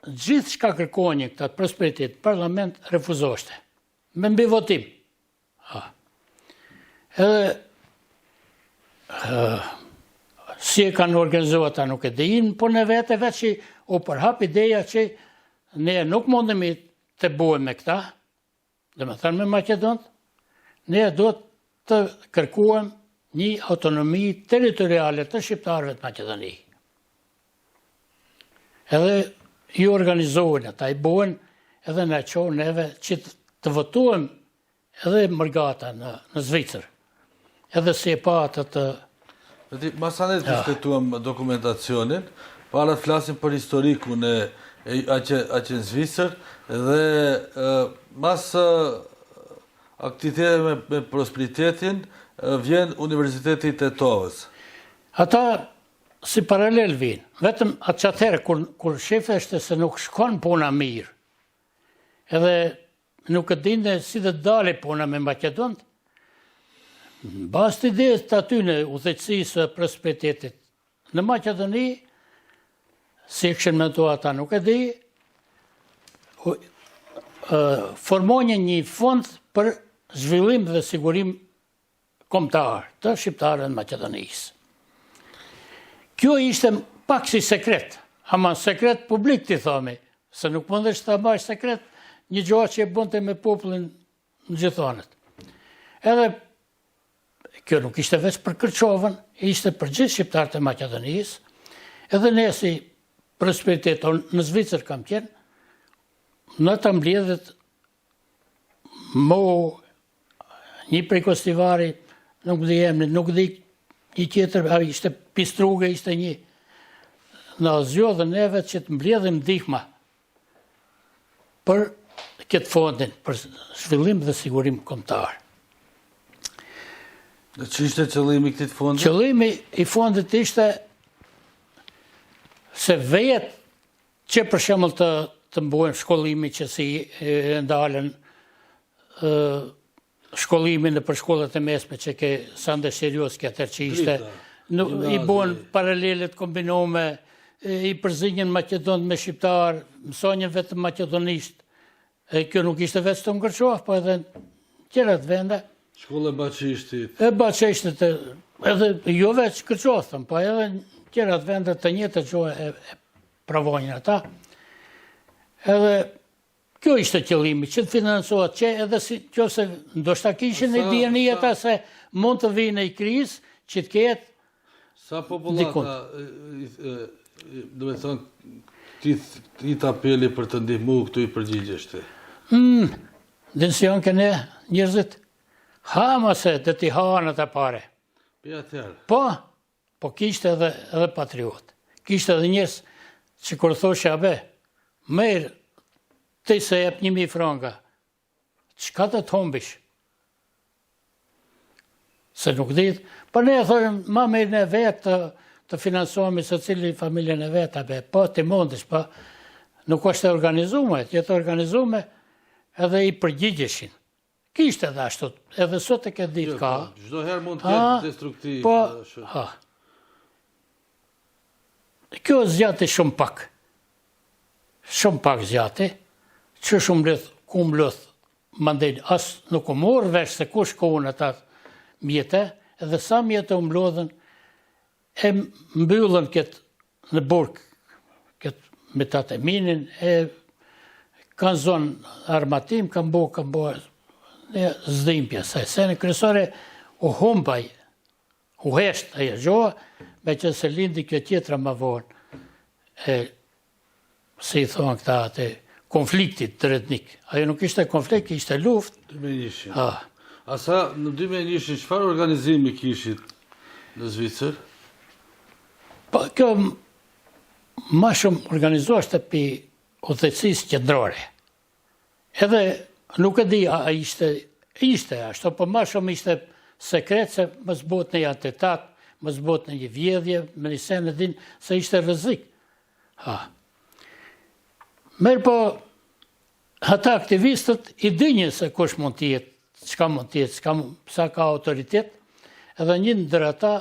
gjithë çka kërkonin këta prosperitet, parlament refuzoshte, me mbi votim. Edhe si e kanë organizuar ata nuk e dinë, por në vetë që u përhap ideja që ne nuk mundemi të bëjmë me këta, dhe me thënë me Maqedonët, ne do të kërkuam një autonomi territoriale të shqiptarëve të Maqedoni. Edhe ju organizohen, ata i bëhen edhe në qonë neve që të votuem edhe mërgata në Zvicër. Edhe si e pa atë të... Masanet kështetuam dokumentacionin, para të flasim për historikun e aqe në Zvicër, dhe mas aktivitete me prosperitetin, vjen Universiteti i Tetovës. Ata si paralel vinë, vetëm atë qatëherë, kur shefe është se nuk shkon puna mirë, edhe nuk e dinde si dhe dale puna me Maqedonët, bas të idejës të aty në udhëheqësisë prosperitetit. Në Maqedoni, si këshën me to ata nuk e di, formonjën një fond për zhvillim dhe sigurim kombëtar të shqiptarëve në Maqedonisë. Kjo ishte pak si sekret, ama sekret publik t'i thami, se nuk mundesh ta bash sekret një gjohë që e bënte me popullin në gjithonët. Edhe kjo nuk ishte veç për Kërçovën, ishte për gjithë shqiptarët e Maqedonisë, edhe ne si prosperitet në Zvicër kam qenë, në të mbledhet një prej Kostivari, nuk di emrin, nuk di një tjetër, ishte Pistruge, ishte një. Në zgjodhën neve që të mbledhim ndihma për këtë fondin, për zhvillim dhe sigurim kombëtar. Dhe që ishte qëllimi këtit fondit? Qëllimi i fondit ishte se vejet që për shembull të mbojnë shkollimi që si ndalen shkollimin në për shkollet e mesme që ke Sande Shirjoski atër që ishte, i bojnë paralelet kombinume, i përzinjën Maqedonët me shqiptar, mësonjën vetëm maqedonisht, kjo nuk ishte vetë të Kërçov, po edhe tjerat vende. Shkolle Baqishtit. Baqishtit, edhe jo veç Kërçov, po edhe tjerat vende të njëjtë që e provojnë ata. Edhe kjo ishte qëllimi, që të financohet që edhe si që se ndoshta kishin e dijeni ata se mund të vinë i krizë që të ketë sa populata, do me thonë, Ti të apeli për të ndihmu këtu I përgjigjesh ti? Dhe nësë janë këne njërzit, hama se dhe ti hanë të pare. Për atëherë. Po kishtë edhe patriot. Kishtë edhe njërës që kërë thoshe abe, merë, ti se jep 1.000 franga, qka të të hombish? Se nuk ditë, për ne e thojmë, ma merë në vetë të finansohemi se cili familjen e vetë, abe, po ti mundish, po nuk është e organizume, jetë organizume edhe I përgjigjeshin. Kishtë edhe ashtu, edhe sot e këtë ditë ka. Çdo herë mund të ketë destruktiv. Po, kjo zjati shumë pak. Shumë pak zjati, që shumë lëth, ku më lëth, mandej, asë nuk u morë vesh se kush kohën ata mjete, edhe sa mjete u mlodhen, e mbyllën këtë në burg, këtë me tatë e minin, e kanë zonë armatim, kanë bo, ne zdimpja, se në kryesore u humbaj, u hesht ajo gjoha, me që se lindi kjo tjetra ma vonë, se I thonë këta atë konfliktit të rednik. Ajo nuk ishte konflikt, ishte luft. 2001. Asa në 2001, çfarë organizimi kishit në Zvicër? Po, kjo ma shumë organizoheshte për udhëheqësisë qendrore. Edhe nuk e di, a ishte ashtu, po ma shumë ishte sekret se më zbot në atentat, më zbot në një vjedhje, me një sen e din se ishte rrezik. Merë po, ata aktivistët I dinjë se kush mund t'jetë, çka mund t'jetë, sa ka autoritet, edhe një ndër ata,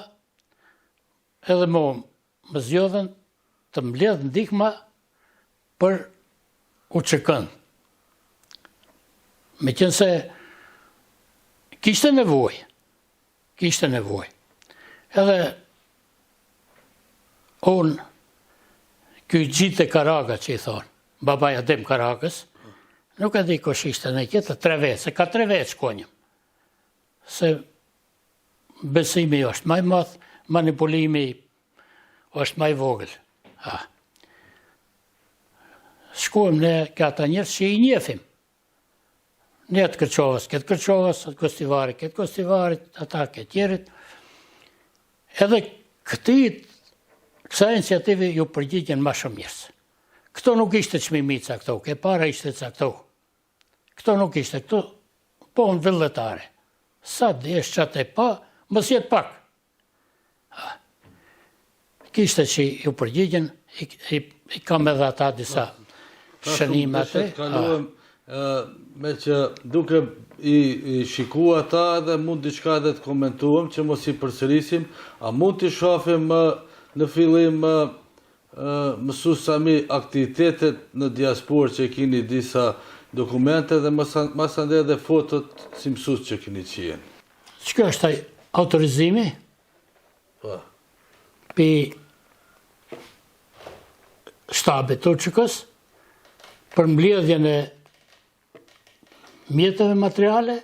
edhe më zjodhen të mbledh ndihma për UÇK-n. Me qenë se kishte nevojë. Edhe unë, ky Gjite Karaga që I thonë, baba Adem Karagës, nuk e di kush ishte në tjetër 3 vjet, se ka 3 vjet shkonjëm. Se besimi është më I madh, manipulimi është më I vogël. Shkojmë ne këta njerëz që I njefim. Ne të Kërçovës, këtë Kërçovës, këtë Gostivarit, këtë Gostivarit, ata këtë tjerit. Edhe kësa iniciative ju përgjigjen ma shumë njerëz. Këto nuk ishte çmimica këto, ke para ishte ca këto. Këto nuk ishte këto, po në villetare. Sa desh qatë e pa, mos jetë pak. Kishte që ju përgjigjen, I kam edhe ata disa shënimet. Me që duke I shikua ta dhe mund diçka dhe të komentuam që mos I përsërisim, a mund të shohim në fillim mësus Sami aktivitetet në diasporë që keni disa dokumente dhe masandej edhe fotot si mësus që keni qenë. Çka është ai autorizimi? Po. Pi shtabit të UÇK-s për mbledhjen e mjeteve materiale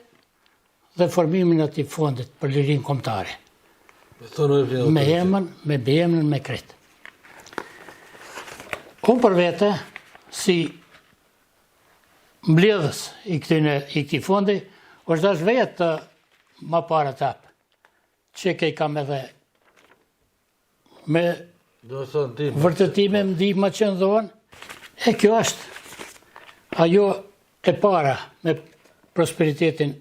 dhe formimin e atij fondit për lirinë kombëtare. Me emën, me kretë. Unë për vete, si mbledhës I këtij fondi, është dash vetë ma para tapë, që ke I kam edhe me vërtetime më ndihma që ndodhen, e kjo është ajo e para me prosperitetin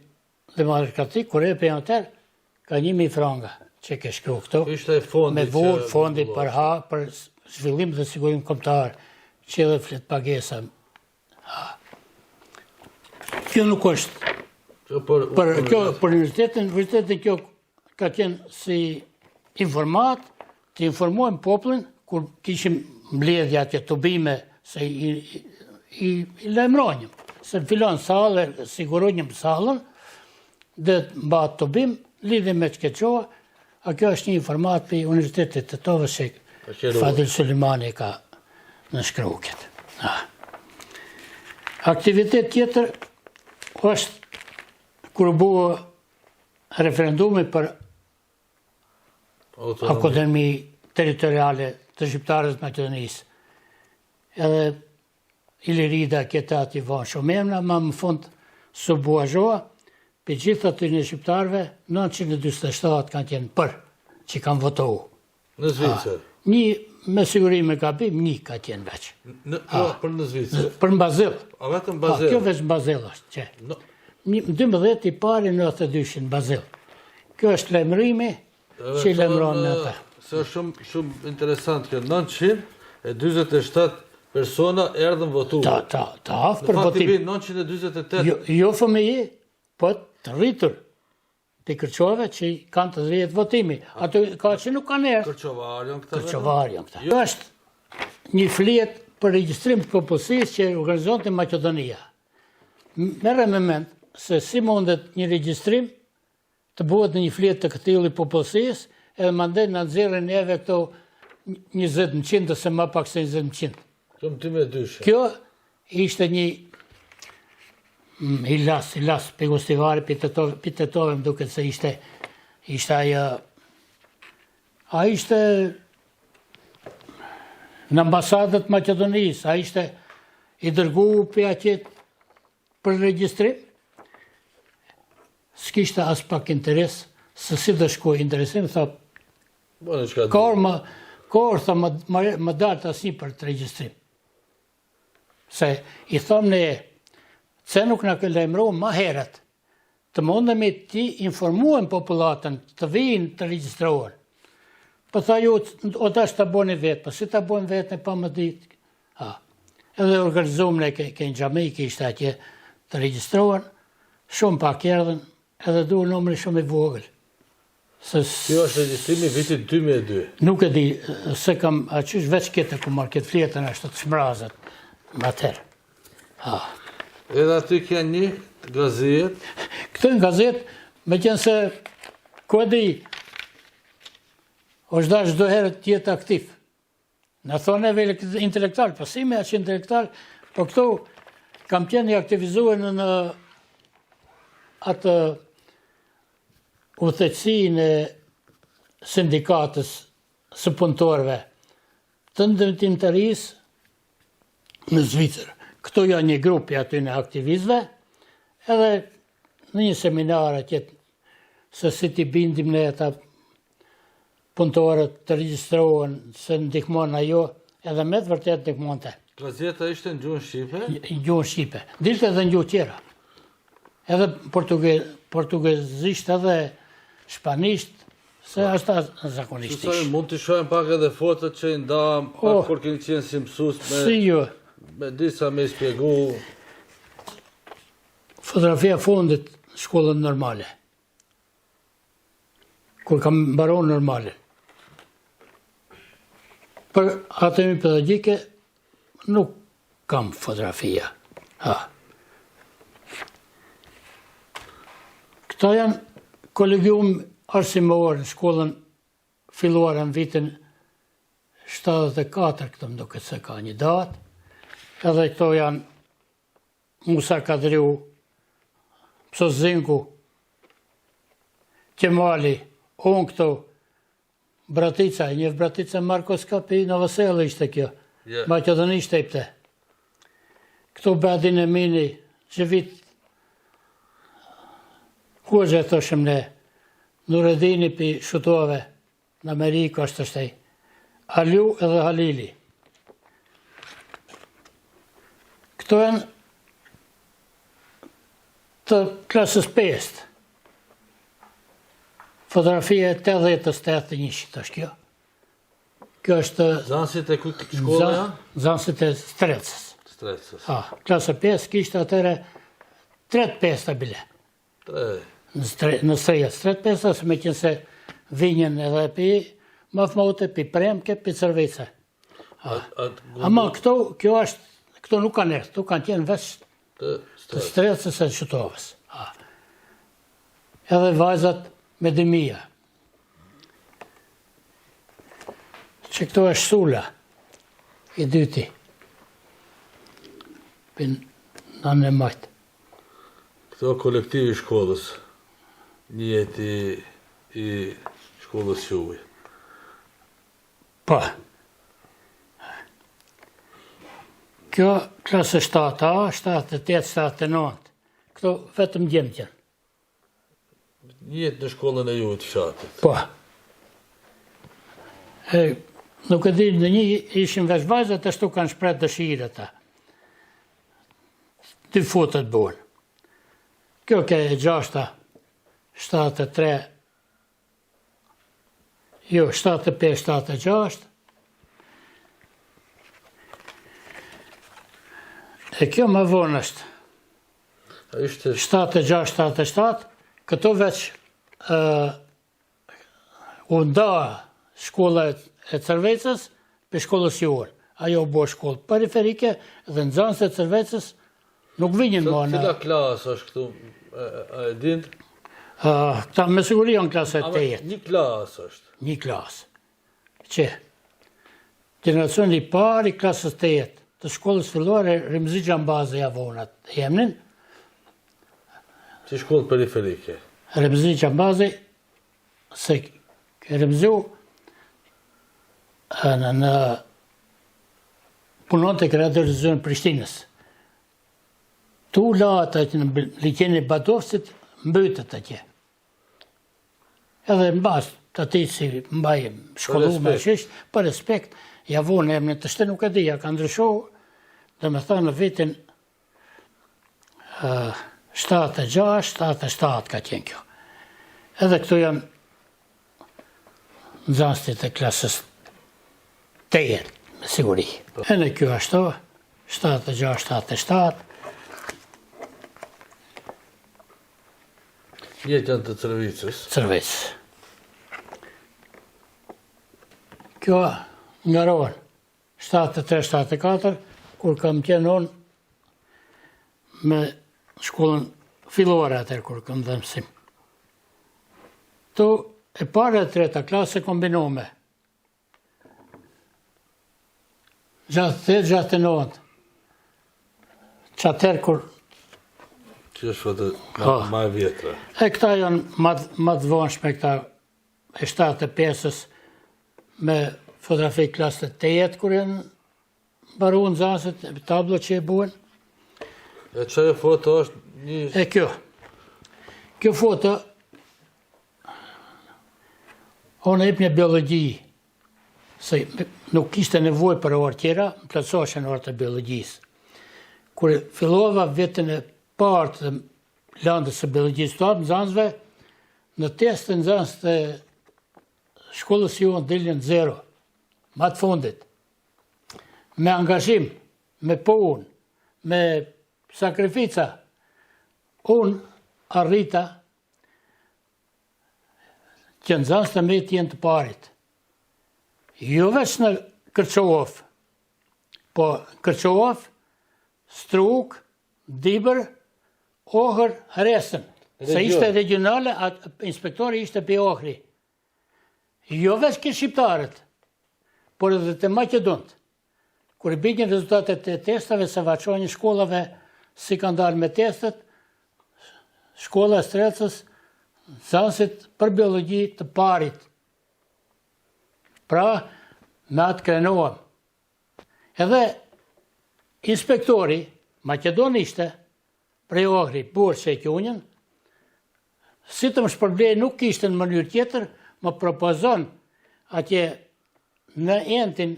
demokratik, kur e për janë tërë, ka 1.000 franga që ke shkru këto, me vurë fondi për zhvillim dhe sigurim kombëtar, që edhe flet pagesa. Kjo nuk është. Për universitetin kjo ka qenë si informat, të informojmë poplin, kur kishim mbledhja atje të bime, se I lajmëronjëm. Se filon salë, sigurojnjëm salën, dhe mbat të bim, lidhe me që keqoha, a kjo është një informat për Universitetit të Tovës që Fadil Sulimani ka në shkrukjet. Aktivitet tjetër është kur buë referendumi për Akademi Territoriale të Shqiptarës Maqedonisë. edhe Ilirida këtë ati vanë shumë emna, ma më fund së buazhoa, për gjithë aty në shqiptarve, 927 kanë qenë për, që kanë votohu. Në Zvicër? Një, me sigurim e gabim, një ka qenë veç. Për në Zvicër? Për në Bazil. A vetëm Bazil? Kjo veç Bazil është, që. 12 i pari në 92 në Bazil. Kjo është lemrimi që i lemron me ata. Se është shumë interesant kjo, 927 persona erdhën votu. Ta hafë për votim. Në fakt i vinë 928. Jo fëmijë, po të rritur të Kërçove që kanë të dhjetë votimi. Ato ka që nuk kanë erë. Kërçovarjon këta. Kërçovarjon këta. Jo është një fliet për regjistrim të popullsisë që organizon të Maqedonia. Merre me mend se si mundet një regjistrim të bëhet në një fliet të këtilli popullsisë edhe mandej në nxjerrin neve këto 20% ose më pak se 20%. Kjo ishte një hilas për gustivari, për të tove më duket se ishte ajo, a ishte në ambasadët Maqedonisë, a ishte i dërgu për atjet për regjistrim, s'kishte as pak interes, se si dhe shkoj interesim, tha, korë, më dartë asni për të regjistrim. Se i thom në se nuk në këllajmëro ma heret, të mundemi ti informuem populatën, të vinë të regjistrohen. Për tha ju, o të është të boni vetë, për si të boni vetë në pa më ditë. Edhe organizumë në kënë gjami, kështë atje të regjistrohen, shumë pak erdhen, edhe duhe numri shumë i vogël. Kjo është regjistrimi vitit 2002? Nuk e di, se kam, qysh veç kete ku marrë këtë fletën është të shmrazët, më atërë. Edhe aty kënë një gazet? Këtë në gazet, me qenë se, ku e di, është da çdo herë tjetë aktiv. Në thonë e vele intelektual, pasime që intelektual, po këto kam qenë i aktivizuar në atë udhëheqësinë e sindikatës së punëtorëve të ndërtimtarisë në Zvicër. Këto janë një grupi aty në aktivistëve, edhe në një seminar atjet se si t'i bindim në ata punëtorët të regjistrohen, se ndihmon ajo, edhe me të vërtet ndihmonte. Gazeta ishte në gjuhën shqipe? Në gjuhën shqipe. Dilte edhe në gjuhë tjera. Edhe portugezisht edhe shpanisht, se ashta zakonisht ishtë. Mund të shohem pak edhe fotot që i ndam, pak kur kënë qenë si mësus me disa me spjegu. Fotografia fundit shkollën normale. Kur kam mbaron normale. Për atëmi pedagogike nuk kam fotografia. Këta janë kolegium arsimor në shkollën filluar në vitin 74, këtë më duket se ka një datë, edhe këto janë Musa Kadriu, Psozinku, Qemali, unë këto, Bratica, një Bratica Markos Kapi, në Vësele ishte kjo, Maqedonisht e pëte. Këto Badin e Mini, që vit, ku është e thoshëm ne, Nuredini për Shutove, në Amerikë është të shtej, Aliu edhe Halili. Këto janë të klasës 5. Fotografia 80-81 është kjo. Kjo është... Zansit e këtë shkolla janë? Zansit e Strecës. Strecës. Klasë 5 kishtë atëre 3-5 stabile. 3. Në Strecës 3-5, se me qenë se vinjen edhe për mafmote, për premke, për cervece. Ama kjo është, këto nuk kanë erë, këto kanë qenë veç të Strecës e Shutovës. Edhe vajzat me dëmija. Që këto është Sula, i dyti, për nënë e majtë. Këto kolektivi shkollës, njët i shkollës juaj. Pa. Kjo klasë 7A, 7-8, 7-9. Këto vetëm djemt janë. Jetë në shkollën e ju të fshatit. Po. Nuk e di, në një ishim veç vajzat, ashtu kanë shpret dëshirë ata. 2 futët buën. Kjo ke e 6-a, 7-3, jo, 7-5, 7-6. E kjo më vonë është. Ishte 7-6, 7-7, këto veç u nda shkolla e Cervecës për shkollës juar. Ajo bo shkollë periferike dhe nxënësit e Cervecës nuk vinin më në... Cila klasë është këtu, a e din? Këta me siguri janë klasë e 8. Një klasë është. Një klasë. Që? Generacioni i parë i klasës 8 të shkollës filluare Remzi Xhambazi javonat. Jemnin? Si shkollë periferike. Remzi Xhambazi, se Remziu në punon të kreditorizuar në Prishtinës. Tu la ata që në liqenin e Badovcit, mbytët atje. Edhe në basë të ati si mbaj shkollu me shisht, për respekt, javon e emnin të shte nuk e di, ja ka ndryshohu, dhe me tha në vitin 7-6, 7-7 ka qenë kjo. Edhe këtu janë nxënësit e klasës 8, me siguri. E në kjo ashtu, 7-6, 7-7. Njëtë janë të Cervicës. Cervecës. Kjo nga ronë, 7-3-7-4, kur kam qenë unë me shkollën fillore atër, kur kam dhe mësim. Tu e pare e 3-ta klasë e kombinome. 8-9. Që atër kur... Që është fëtë ma e vjetra. E këta janë ma të vonshme, këta e 7-5-ës me fotografi klasë të 8, kur janë baru në zansit, tablo që e buen. E që e foto është një... E kjo. Kjo foto, onë e për një biologi, se nuk ishte nevoj për orë tjera, më plëtsoshen orë të biologjisë. Kur fillova vetën e partë të landës e biologjisë të atë në zanësve, në test të nxënës të shkollës ju në dilën 0, ma të fundit. Me angazhim, me punë, me sakrifica, unë arrita që nxënës të mrit jenë të parit. Jo veç në Kërçov, po Kërçov, Struk, Dibër, Ohër, Resën. Se ishte regionale, inspektori ishte për Ohri. Jo veç kë shqiptarët, por edhe të Maqedonët. Kur i bigjen rezultatet e testave, se vaqojnë shkollave si kanë dalë me testet, shkolla e Strecës, zanësit për biologi të parit. Pra, me atë krenohem. Edhe inspektori, Maqedon ishte, prej Ohri, burë që e kjonjën, si të më shpërblej nuk ishte në mënyrë tjetër, më propozon atje në entin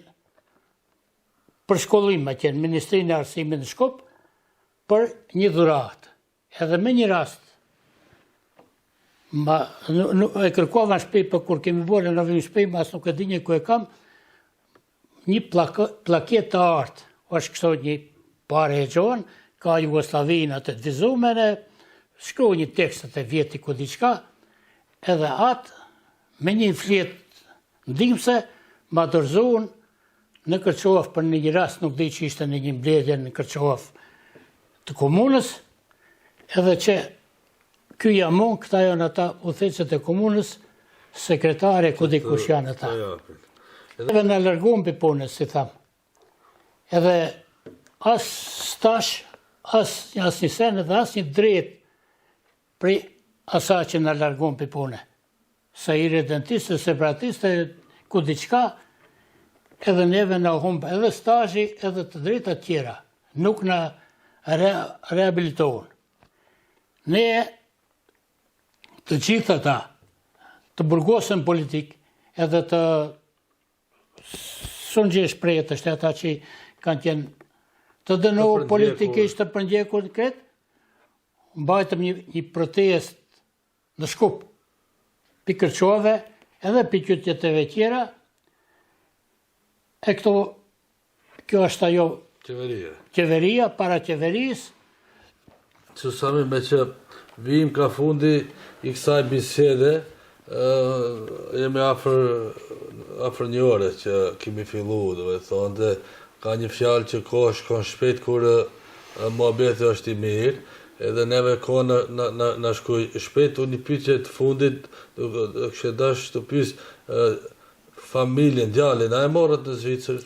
për shkollim atje në Ministrinë e Arsimit në Shkup, për një dhuratë. Edhe me një rast, e kërkova në shtëpi, për kur kemi bërë në vim shtëpi, mas nuk e di një ku e kam, një plaket të artë, është kështu një pare e gjonë, ka Jugoslavina të vizumene, shkru një tekstet e vjeti ku diqka, edhe atë, me një flet ndimse, ma dërzun në Kërçov për një rast, nuk di që ishte në një mbledhje në Kërçov të komunës, edhe që ky jamon, këta janë ata udhëheqësit e komunës, sekretare, ku di kush janë ata. Edhe në largum për punës, si thamë. Edhe as stash, as një sen, edhe as një drejt për asa që në largum për punë. Sa i redentiste, separatiste, ku diqka, edhe neve në humbë, edhe stazhi, edhe të drejta tjera. nuk në rehabilitohen. Ne të gjithë ata të burgosën politik edhe të sun gjesh prejët është ata që kanë qenë të dënohur politikisht të përndjekur në kretë, mbajtëm një protest në Shkup, pi Kërçove edhe pi qyteteve tjera, e kjo është ajo qeveria, para qeverisë. Që sami me që vim ka fundi i kësaj bisede, jemi afër një ore që kemi fillu, dhe thonë, dhe ka një fjalë që ko shkon shpejt kur muhabeti është i mirë, edhe neve ko në shkuj shpejt, unë një pyetje të fundit, kështë dash të pys familjen, djalin, a e morët në Zvicër?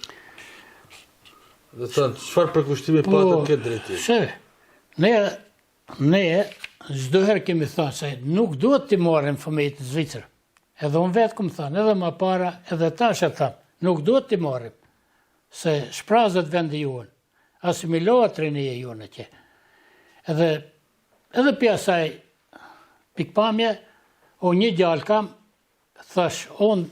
Dhe thënë, çfarë përkushtimi patëm këtë drejti? Ne çdo herë kemi thënë se nuk duhet t'i marrim fëmijët në Zvicër. Edhe unë vetë këmë thënë, edhe më para, edhe tash e thëmë, nuk duhet t'i marrim, se shprazët vendi juën, asimilohet rinia juën atje. Edhe për asaj pikpamje, unë një gjallë kam, thash, unë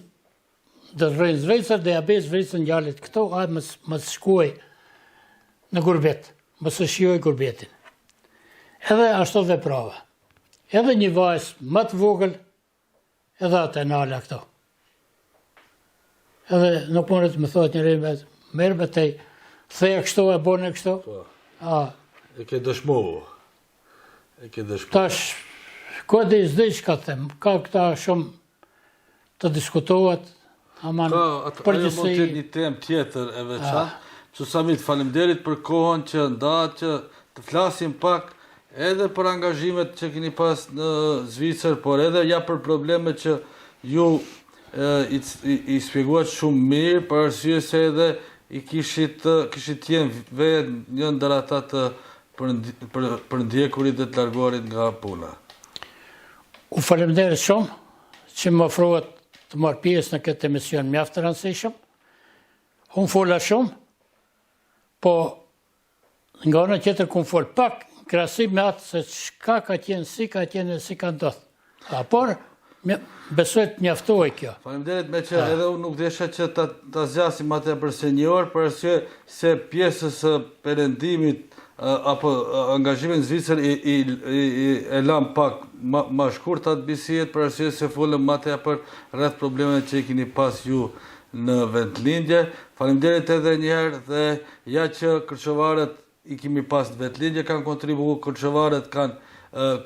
dhe rrëjnë Zvicër, dhe abes Zvicër në gjallit këto, a më shkuaj në gurbet, më së shioj gurbetin. Edhe ashtu dhe prava. Edhe një vajzë më të vogël, edhe atë e nala këto. Edhe nuk mënët më thot një rejme, merë me tej, theja kështu e bone kështu. E ke dëshmohu. Tash, kodi zdej që ka them, ka këta shumë të diskutohet, aman përgjësi. Ajo mund të një tem tjetër e veçantë, që Samit faleminderit për kohën që ndahet që të flasim pak edhe për angazhimet që keni pas në Zvicër, por edhe ja për problemet që ju i shpjeguat shumë mirë, për arsye se edhe i kishit jenë vetë një ndër ata të përndjekurit dhe të largorit nga puna. U faleminderit shumë që më ofrohet të marr pjesë në këtë emision mjaft të rëndësishëm. Unë fola shumë, po nga ana tjetër ku fol pak krahasim me atë se çka ka qenë, si ka qenë, si ka ndodhur. Por besoj të mjaftoj kjo. Faleminderit me që edhe unë nuk desha që ta zgjasim atë për senior, për arsye se pjesës së perëndimit apo angazhimin në Zvicër e lam pak ma shkurt atë bisedë, për arsye se folëm atë për rreth problemet që i keni pas ju në vendlindje. Faleminderit edhe njëherë dhe ja që kërçovarët i kemi pas në vendlindje kanë kontribuar, kërçovarët kanë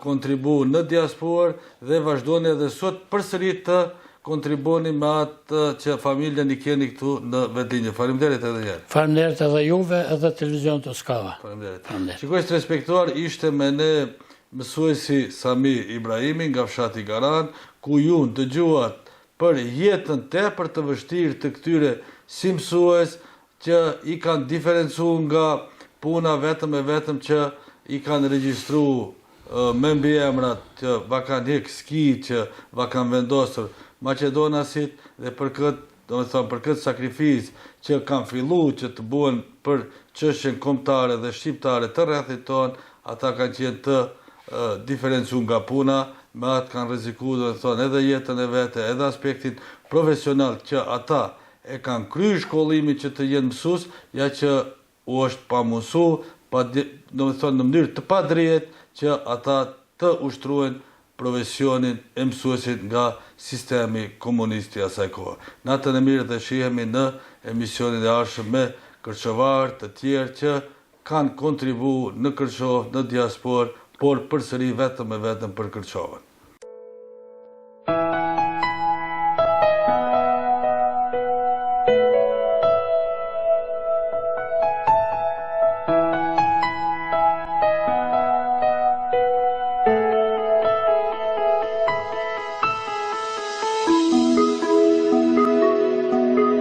kontribuar në diasporë dhe vazhdojnë edhe sot përsëri të kontribuoni me atë që familjen i keni këtu në vendlindje. Faleminderit edhe njëherë. Faleminderit edhe juve edhe televizion Toskava. Faleminderit. Shikues të respektuar, ishte me ne mësuesi Sami Ibrahimi nga fshati Garan, ku ju dëgjuat për jetën tepër të vështirë të këtyre si mësues që i kanë diferencuar nga puna vetëm që i kanë regjistruar me mbiemrat që va kanë hek ski, që va kanë vendosur Maqedonasit dhe për këtë sakrifisë që kanë filluar që të buen për çështjen kombëtare dhe shqiptare të rrethit ton, ata kanë qenë të diferencuar nga puna, me atë kanë rrezikuar edhe jetën e vete, edhe aspektin profesional që ata e kanë kryer shkollimin që të jenë mësues, ja që u është pa mësu, në mënyrë të padrejtë që ata të ushtruen profesionin e mësuesit nga sistemi komunist i asaj kohe. Natën e mirë dhe shihemi në emisionin e ardhshëm me kërçovar të tjerë që kanë kontribuar në Kërçovë, në diasporë, por përsëri vetëm për Kërçovën.